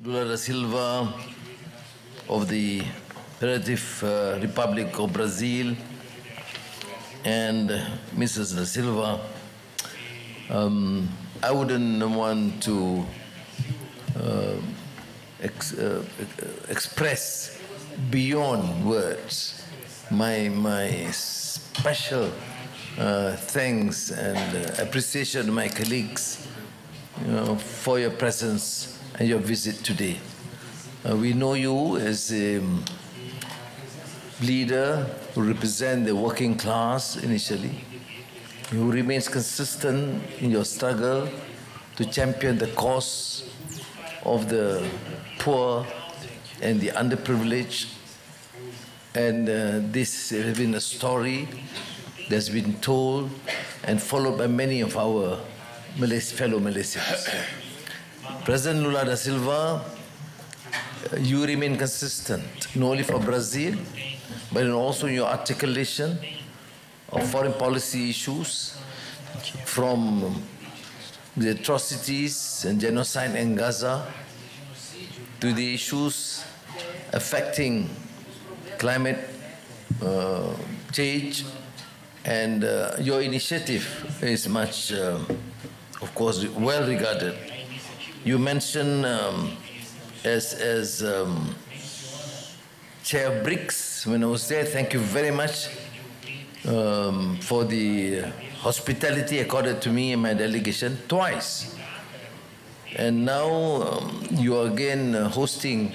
Lula da Silva of the Federative Republic of Brazil and Mrs. da Silva, I wouldn't want to express beyond words my special thanks and appreciation to my colleagues for your presence and your visit today. We know you as a leader who represents the working class initially, who remains consistent in your struggle to champion the cause of the poor and the underprivileged. And this has been a story that's been told and followed by many of our fellow Malaysians. President Lula da Silva, you remain consistent, not only for Brazil, but also in your articulation of foreign policy issues, from the atrocities and genocide in Gaza to the issues affecting climate change, and your initiative is much, of course, well regarded. You mentioned as Chair of BRICS when I was there. Thank you very much for the hospitality accorded to me and my delegation twice. And now you are again hosting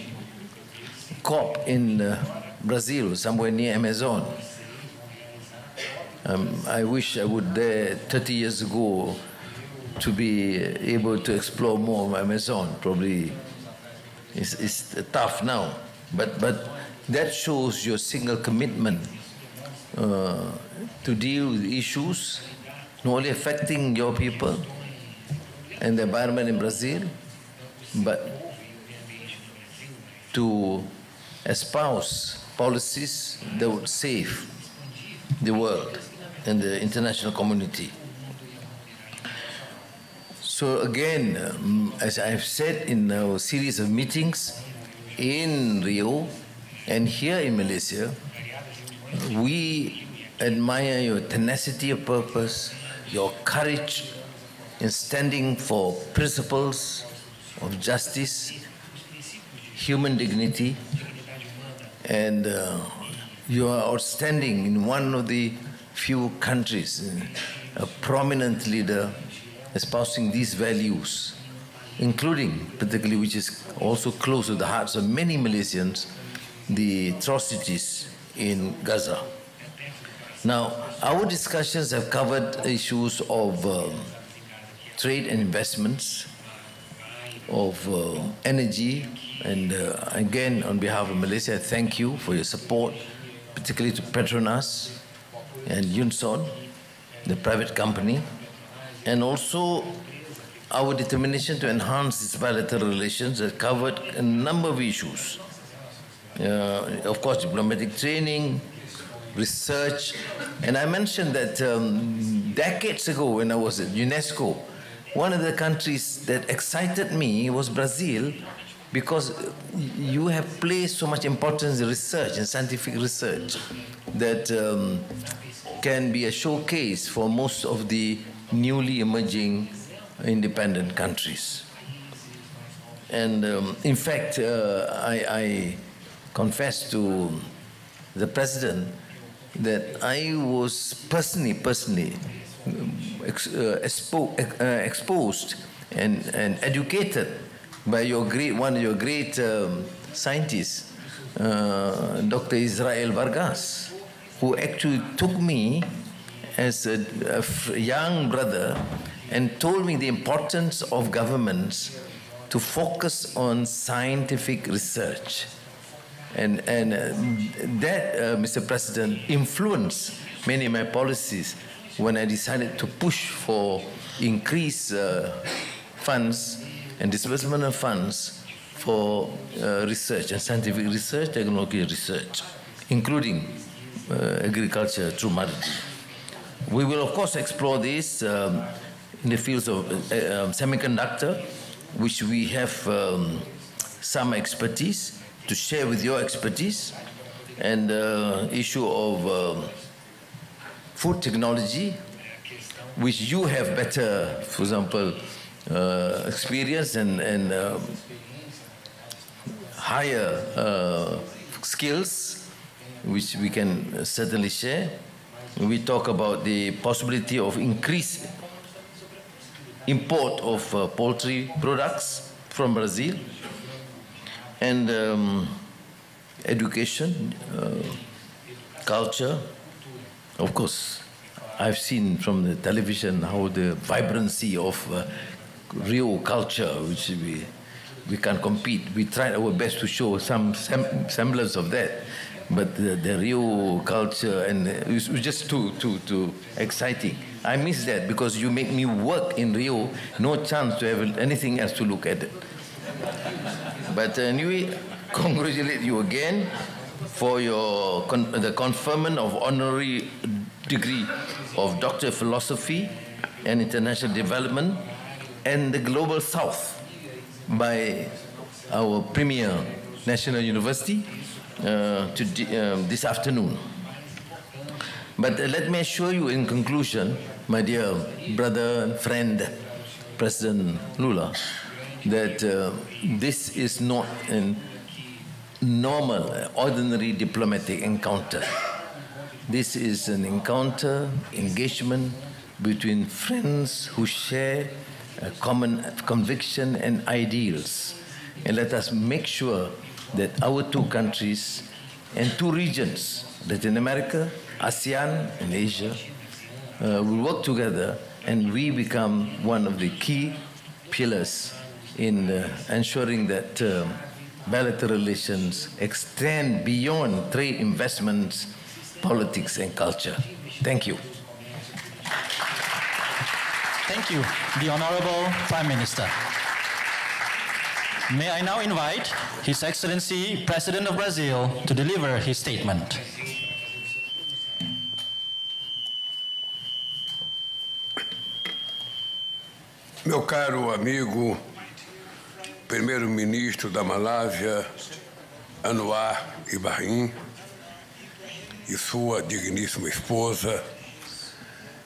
COP in Brazil, somewhere near Amazon. I wish I would there 30 years ago to be able to explore more of Amazon. Probably it's tough now, but that shows your single commitment to deal with issues not only affecting your people and the environment in Brazil, but to espouse policies that would save the world and the international community. So again, as I've said in our series of meetings in Rio and here in Malaysia, we admire your tenacity of purpose, your courage in standing for principles of justice, human dignity, and you are outstanding in one of the few countries, a prominent leader espousing these values, including, particularly, which is also close to the hearts of many Malaysians, the atrocities in Gaza. Now, our discussions have covered issues of trade and investments, of energy, and again, on behalf of Malaysia, I thank you for your support, particularly to Petronas and Yunson, the private company, and also our determination to enhance these bilateral relations that covered a number of issues. Of course, diplomatic training, research, and I mentioned that decades ago when I was at UNESCO, one of the countries that excited me was Brazil, because you have placed so much importance in research and scientific research that can be a showcase for most of the newly emerging independent countries. And in fact, I confess to the President that I was personally exposed and educated by one of your great scientists, Dr. Israel Vargas, who actually took me as a young brother and told me the importance of governments to focus on scientific research. And that, Mr. President, influenced many of my policies when I decided to push for increased funds and disbursement of funds for research and scientific research, technology research, including agriculture through Madrid. We will, of course, explore this in the fields of semiconductor, which we have some expertise, to share with your expertise, and issue of food technology, which you have better, for example, experience and higher skills, which we can certainly share. We talk about the possibility of increased import of poultry products from Brazil, and education, culture. Of course, I've seen from the television how the vibrancy of Rio culture, which we can't compete. We tried our best to show some semblance of that, but the Rio culture, and it was just too exciting. I miss that because you make me work in Rio, no chance to have anything else to look at it. But anyway, congratulate you again for your the conferment of honorary degree of Doctor of Philosophy and International Development and the Global South by our premier national university this afternoon. But let me assure you in conclusion, my dear brother and friend, President Lula, that this is not a normal, ordinary diplomatic encounter. This is an encounter, engagement between friends who share a common conviction and ideals. And let us make sure that our two countries and two regions, Latin America, ASEAN, and Asia, will work together, and we become one of the key pillars in ensuring that bilateral relations extend beyond trade, investments, politics, and culture. Thank you. Thank you, the Honorable Prime Minister. May I now invite His Excellency President of Brazil to deliver his statement. Meu caro amigo, primeiro-ministro da Malásia, Anwar Ibrahim, e sua digníssima esposa,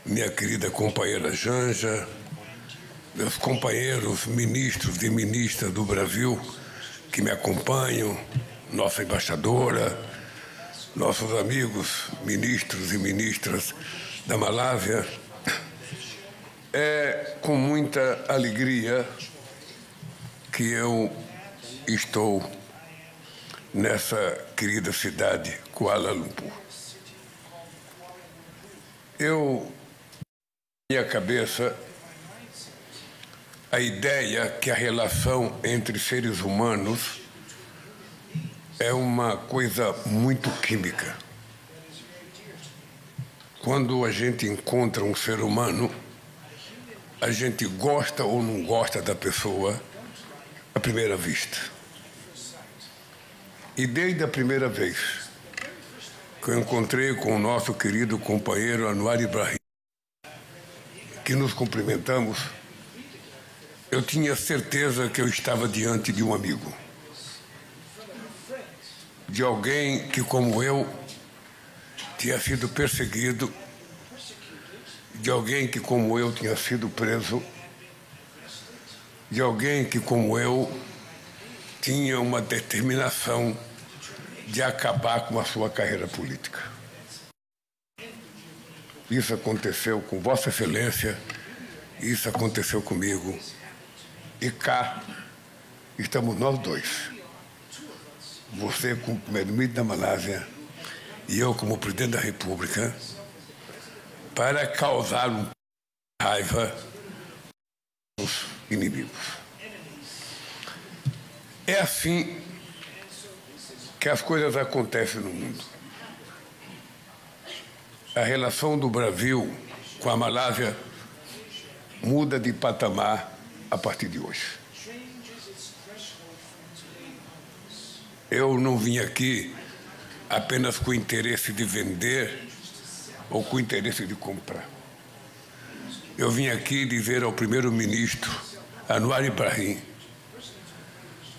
minha querida companheira Janja, meus companheiros ministros e ministras do Brasil que me acompanham, nossa embaixadora, nossos amigos ministros e ministras da Malásia, é com muita alegria que eu estou nessa querida cidade, Kuala Lumpur. Minha cabeça, a ideia que a relação entre seres humanos é uma coisa muito química. Quando a gente encontra um ser humano, a gente gosta ou não gosta da pessoa à primeira vista. E desde a primeira vez que eu encontrei com o nosso querido companheiro Anwar Ibrahim, que nos cumprimentamos, eu tinha certeza que eu estava diante de um amigo, de alguém que, como eu, tinha sido perseguido, de alguém que, como eu, tinha sido preso, de alguém que, como eu, tinha uma determinação de acabar com a sua carreira política. Isso aconteceu com Vossa Excelência, isso aconteceu comigo. E cá estamos nós dois. Você como primeiro-ministro da Malásia e eu como presidente da República, para causar raiva aos inimigos. É assim que as coisas acontecem no mundo. A relação do Brasil com a Malásia muda de patamar a partir de hoje. Eu não vim aqui apenas com o interesse de vender ou com o interesse de comprar. Eu vim aqui dizer ao primeiro-ministro Anwar Ibrahim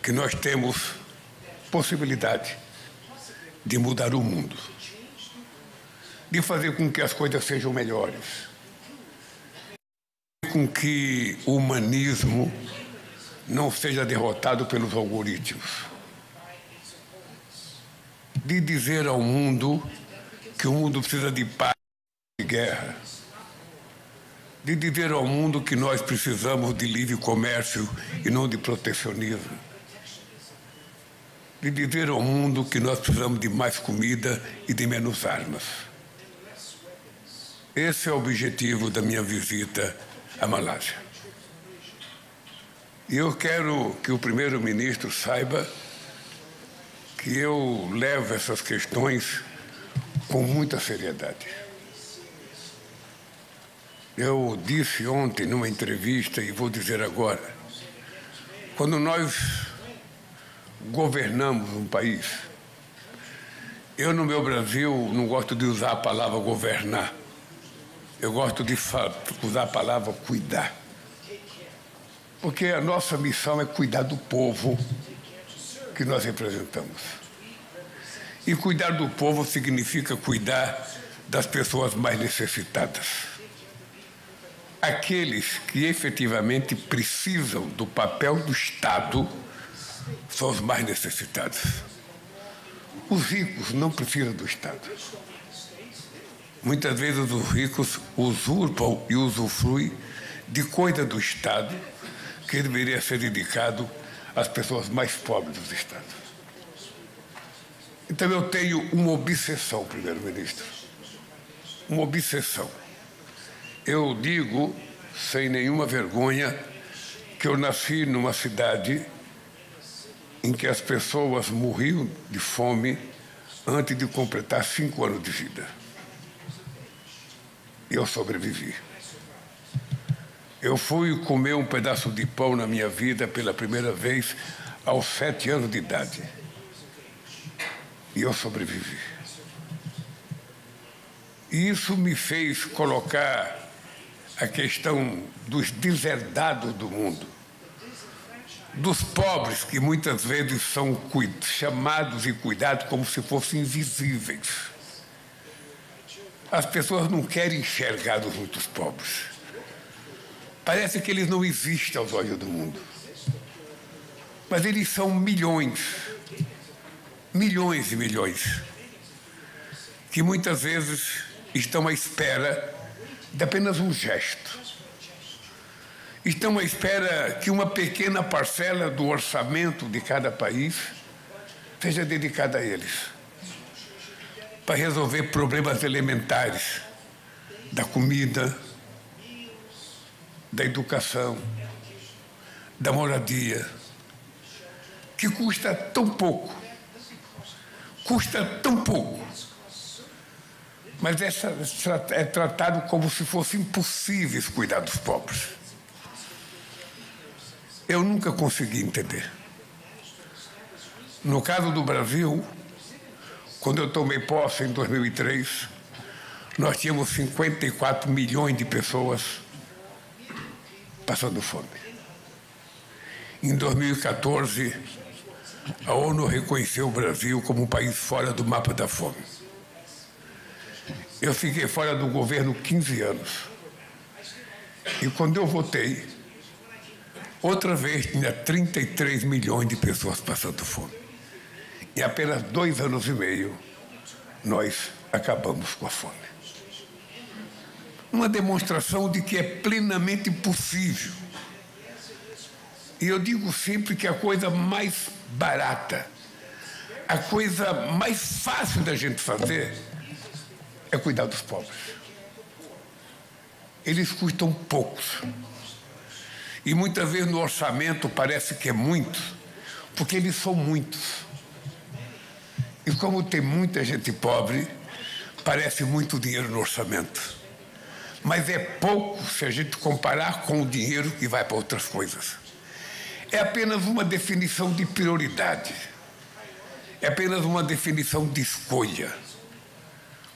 que nós temos possibilidade de mudar o mundo, de fazer com que as coisas sejam melhores, com que o humanismo não seja derrotado pelos algoritmos, de dizer ao mundo que o mundo precisa de paz e guerra, de dizer ao mundo que nós precisamos de livre comércio e não de protecionismo, de dizer ao mundo que nós precisamos de mais comida e de menos armas. Esse é o objetivo da minha visita à Malásia. E eu quero que o primeiro-ministro saiba que eu levo essas questões com muita seriedade. Eu disse ontem numa entrevista, e vou dizer agora, quando nós governamos um país, eu no meu Brasil não gosto de usar a palavra governar, eu gosto de usar a palavra cuidar. Porque a nossa missão é cuidar do povo que nós representamos. E cuidar do povo significa cuidar das pessoas mais necessitadas. Aqueles que efetivamente precisam do papel do Estado são os mais necessitados. Os ricos não precisam do Estado. Muitas vezes os ricos usurpam e usufruem de coisa do Estado que deveria ser dedicado às pessoas mais pobres do Estado. Então eu tenho uma obsessão, primeiro-ministro. Uma obsessão. Eu digo, sem nenhuma vergonha, que eu nasci numa cidade em que as pessoas morriam de fome antes de completar 5 anos de vida. E eu sobrevivi. Eu fui comer um pedaço de pão na minha vida pela primeira vez aos 7 anos de idade. E eu sobrevivi. E isso me fez colocar a questão dos deserdados do mundo, dos pobres que muitas vezes são chamados e cuidados como se fossem invisíveis. As pessoas não querem enxergar os muitos pobres. Parece que eles não existem aos olhos do mundo. Mas eles são milhões, milhões e milhões, que muitas vezes estão à espera de apenas um gesto. Estão à espera que uma pequena parcela do orçamento de cada país seja dedicada a eles, para resolver problemas elementares da comida, da educação, da moradia, que custa tão pouco, mas é tratado como se fosse impossível cuidar dos pobres. Eu nunca consegui entender. No caso do Brasil, quando eu tomei posse em 2003, nós tínhamos 54 milhões de pessoas passando fome. Em 2014, a ONU reconheceu o Brasil como um país fora do mapa da fome. Eu fiquei fora do governo 15 anos. E quando eu votei, outra vez tinha 33 milhões de pessoas passando fome. Em apenas 2 anos e meio, nós acabamos com a fome. Uma demonstração de que é plenamente possível. E eu digo sempre que a coisa mais barata, a coisa mais fácil da gente fazer é cuidar dos pobres. Eles custam poucos. E muitas vezes no orçamento parece que é muito, porque eles são muitos. E como tem muita gente pobre, parece muito dinheiro no orçamento. Mas é pouco se a gente comparar com o dinheiro que vai para outras coisas. É apenas uma definição de prioridade. É apenas uma definição de escolha.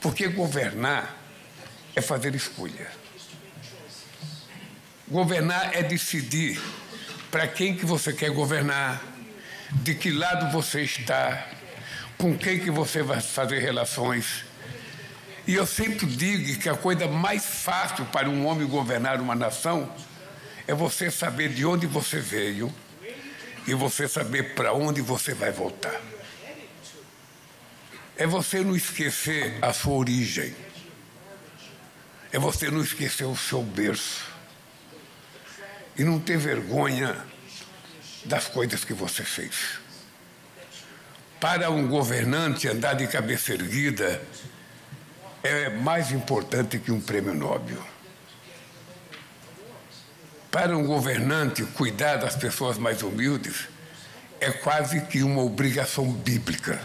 Porque governar é fazer escolha. Governar é decidir para quem que você quer governar, de que lado você está, com quem que você vai fazer relações. E eu sempre digo que a coisa mais fácil para um homem governar uma nação é você saber de onde você veio e você saber para onde você vai voltar. É você não esquecer a sua origem. É você não esquecer o seu berço. E não ter vergonha das coisas que você fez. Para um governante andar de cabeça erguida é mais importante que um prêmio Nobel. Para um governante cuidar das pessoas mais humildes é quase que uma obrigação bíblica.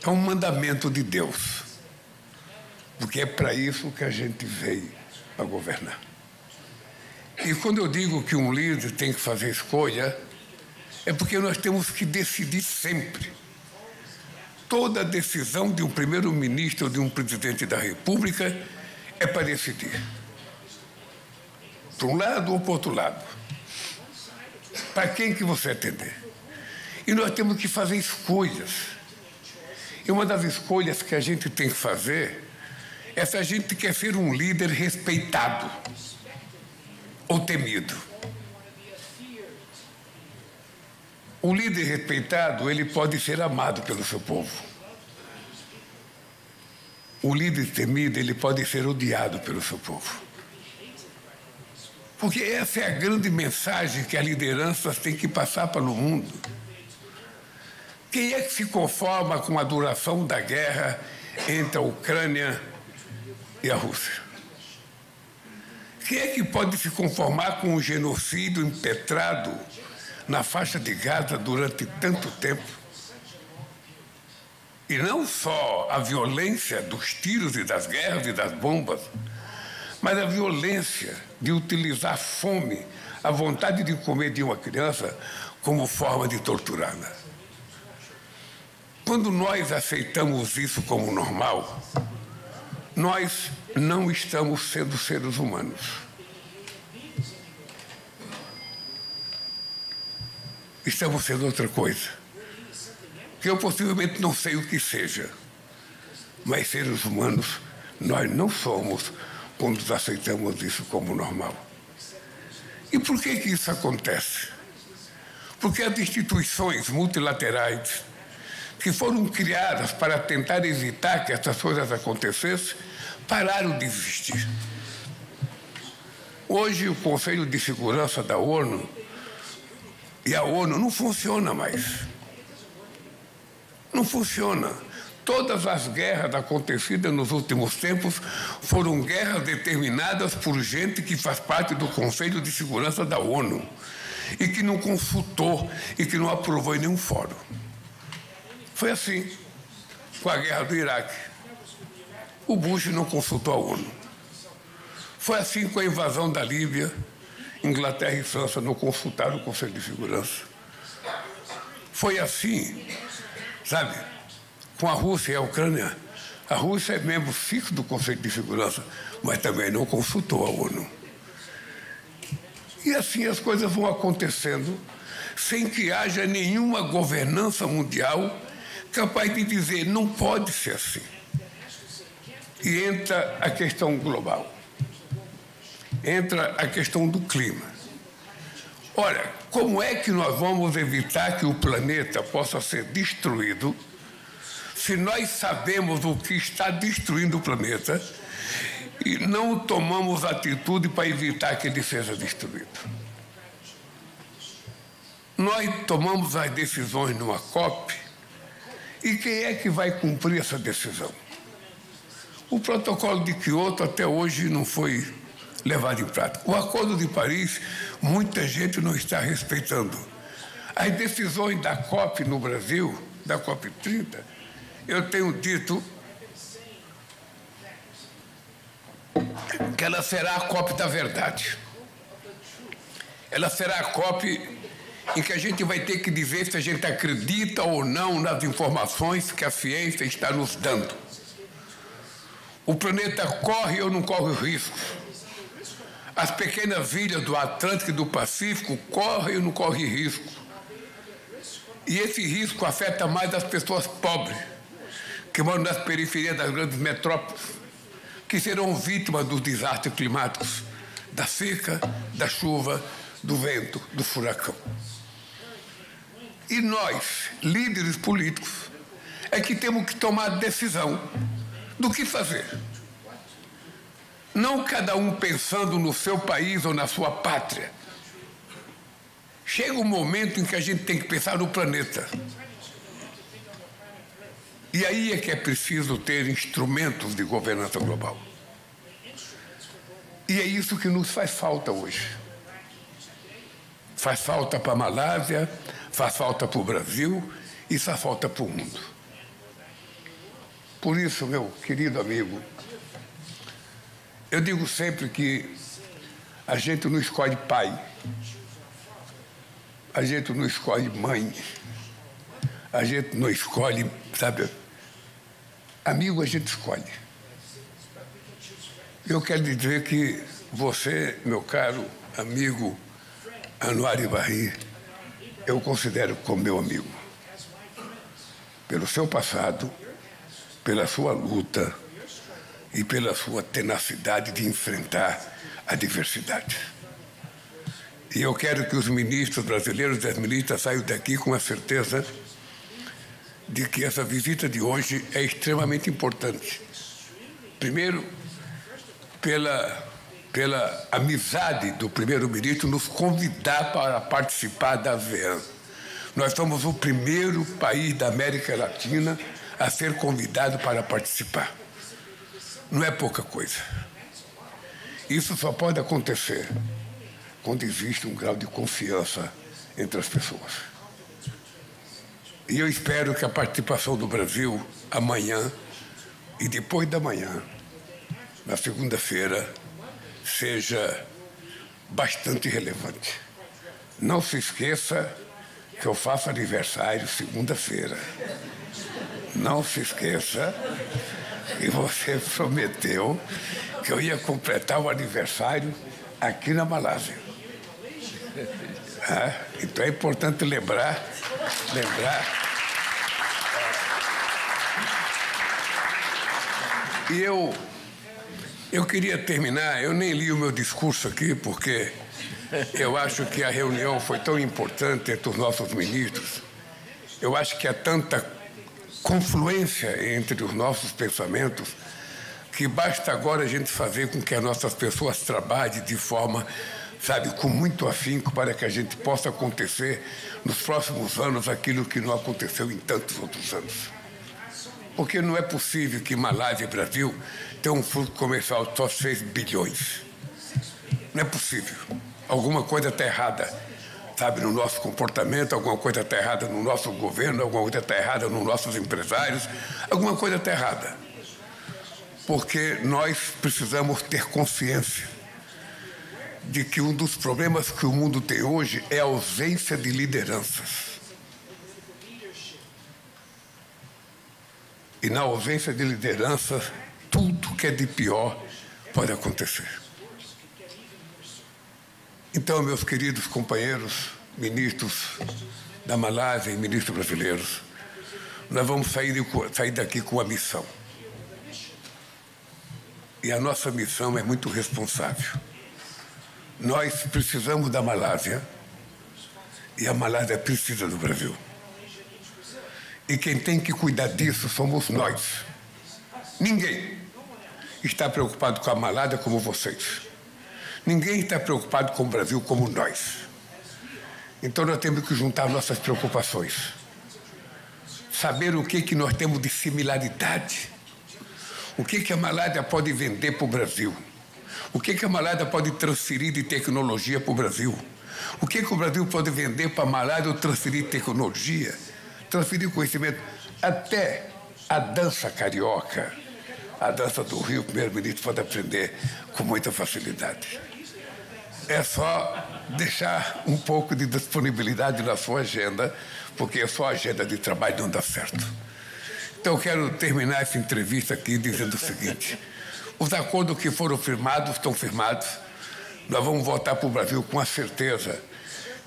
É um mandamento de Deus. Porque é para isso que a gente veio a governar. E quando eu digo que um líder tem que fazer escolha, é porque nós temos que decidir sempre. Toda decisão de um primeiro-ministro ou de um presidente da República é para decidir. Para um lado ou para o outro lado. Para quem que você atender? E nós temos que fazer escolhas. E uma das escolhas que a gente tem que fazer é se a gente quer ser um líder respeitado ou temido. O líder respeitado, ele pode ser amado pelo seu povo. O líder temido, ele pode ser odiado pelo seu povo. Porque essa é a grande mensagem que a liderança tem que passar para o mundo. Quem é que se conforma com a duração da guerra entre a Ucrânia e a Rússia? Quem é que pode se conformar com o genocídio impetrado na faixa de Gaza durante tanto tempo? E não só a violência dos tiros e das guerras e das bombas, mas a violência de utilizar a fome, a vontade de comer de uma criança como forma de torturá-la. Quando nós aceitamos isso como normal, nós não estamos sendo seres humanos. Estamos sendo outra coisa. Que eu possivelmente não sei o que seja. Mas seres humanos nós não somos quando aceitamos isso como normal. E por que isso acontece? Porque as instituições multilaterais que foram criadas para tentar evitar que essas coisas acontecessem, pararam de existir. Hoje, o Conselho de Segurança da ONU e a ONU não funciona mais. Não funciona. Todas as guerras acontecidas nos últimos tempos foram guerras determinadas por gente que faz parte do Conselho de Segurança da ONU e que não consultou e que não aprovou em nenhum fórum. Foi assim com a guerra do Iraque. O Bush não consultou a ONU. Foi assim com a invasão da Líbia. Inglaterra e França não consultaram o Conselho de Segurança. Foi assim, sabe, com a Rússia e a Ucrânia. A Rússia é membro fixo do Conselho de Segurança, mas também não consultou a ONU. E assim as coisas vão acontecendo sem que haja nenhuma governança mundial capaz de dizer não pode ser assim. E entra a questão global. Entra a questão do clima. Ora, como é que nós vamos evitar que o planeta possa ser destruído se nós sabemos o que está destruindo o planeta e não tomamos atitude para evitar que ele seja destruído? Nós tomamos as decisões numa COP e quem é que vai cumprir essa decisão? O protocolo de Kyoto até hoje não foi levado em prática. O Acordo de Paris, muita gente não está respeitando. As decisões da COP no Brasil, da COP 30, eu tenho dito que ela será a COP da verdade. Ela será a COP em que a gente vai ter que dizer se a gente acredita ou não nas informações que a ciência está nos dando. O planeta corre ou não corre risco? As pequenas ilhas do Atlântico e do Pacífico correm ou não correm risco? E esse risco afeta mais as pessoas pobres, que moram nas periferias das grandes metrópoles, que serão vítimas dos desastres climáticos, da seca, da chuva, do vento, do furacão. E nós, líderes políticos, é que temos que tomar decisão do que fazer. Não cada um pensando no seu país ou na sua pátria. Chega um momento em que a gente tem que pensar no planeta. E aí é que é preciso ter instrumentos de governança global. E é isso que nos faz falta hoje. Faz falta para a Malásia, faz falta para o Brasil e faz falta para o mundo. Por isso, meu querido amigo, eu digo sempre que a gente não escolhe pai, a gente não escolhe mãe, a gente não escolhe, sabe, amigo a gente escolhe. Eu quero dizer que você, meu caro amigo Anwar Ibrahim, eu considero como meu amigo. Pelo seu passado, pela sua luta e pela sua tenacidade de enfrentar a diversidade. E eu quero que os ministros brasileiros e as ministras saiam daqui com a certeza de que essa visita de hoje é extremamente importante. Primeiro, pela amizade do primeiro-ministro nos convidar para participar da ASEAN. Nós somos o primeiro país da América Latina a ser convidado para participar. Não é pouca coisa. Isso só pode acontecer quando existe um grau de confiança entre as pessoas. E eu espero que a participação do Brasil amanhã e depois da manhã, na segunda-feira, seja bastante relevante. Não se esqueça que eu faço aniversário segunda-feira. Não se esqueça que você prometeu que eu ia completar o aniversário aqui na Malásia. Então é importante lembrar. E eu queria terminar, eu nem li o meu discurso aqui, porque eu acho que a reunião foi tão importante entre os nossos ministros. Eu acho que há tanta confluência entre os nossos pensamentos que basta agora a gente fazer com que as nossas pessoas trabalhem de forma, sabe, com muito afinco para que a gente possa acontecer nos próximos anos aquilo que não aconteceu em tantos outros anos. Porque não é possível que Malásia e Brasil tenham um fluxo comercial de só 6 bilhões. Não é possível. Alguma coisa está errada, sabe, no nosso comportamento, alguma coisa está errada no nosso governo, alguma coisa está errada nos nossos empresários, alguma coisa está errada. Porque nós precisamos ter consciência de que um dos problemas que o mundo tem hoje é a ausência de lideranças. E na ausência de lideranças, tudo que é de pior pode acontecer. Então, meus queridos companheiros, ministros da Malásia e ministros brasileiros, nós vamos sair daqui com uma missão. E a nossa missão é muito responsável. Nós precisamos da Malásia e a Malásia precisa do Brasil. E quem tem que cuidar disso somos nós. Ninguém está preocupado com a Malásia como vocês. Ninguém está preocupado com o Brasil como nós. Então nós temos que juntar nossas preocupações. Saber o que nós temos de similaridade. O que a Malásia pode vender para o Brasil. O que a Malásia pode transferir de tecnologia para o Brasil. O que o Brasil pode vender para a Malásia ou transferir tecnologia, transferir conhecimento. Até a dança carioca, a dança do Rio, o primeiro-ministro pode aprender com muita facilidade. É só deixar um pouco de disponibilidade na sua agenda, porque a sua agenda de trabalho não dá certo. Então, eu quero terminar essa entrevista aqui dizendo o seguinte: os acordos que foram firmados estão firmados. Nós vamos voltar para o Brasil com a certeza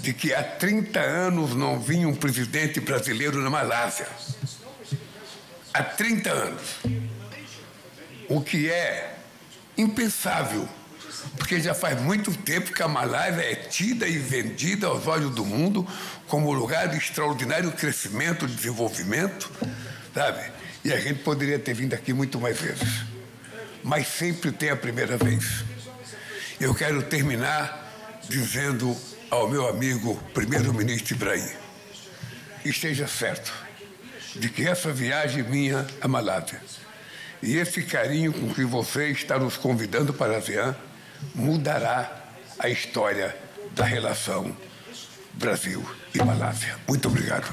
de que há 30 anos não vinha um presidente brasileiro na Malásia. Há 30 anos. O que é impensável, porque já faz muito tempo que a Malásia é tida e vendida aos olhos do mundo como lugar de extraordinário crescimento, desenvolvimento, sabe? E a gente poderia ter vindo aqui muito mais vezes. Mas sempre tem a primeira vez. Eu quero terminar dizendo ao meu amigo primeiro-ministro Ibrahim, esteja certo de que essa viagem minha à Malásia e esse carinho com que você está nos convidando para a ASEAN mudará a história da relação Brasil e Malásia. Muito obrigado.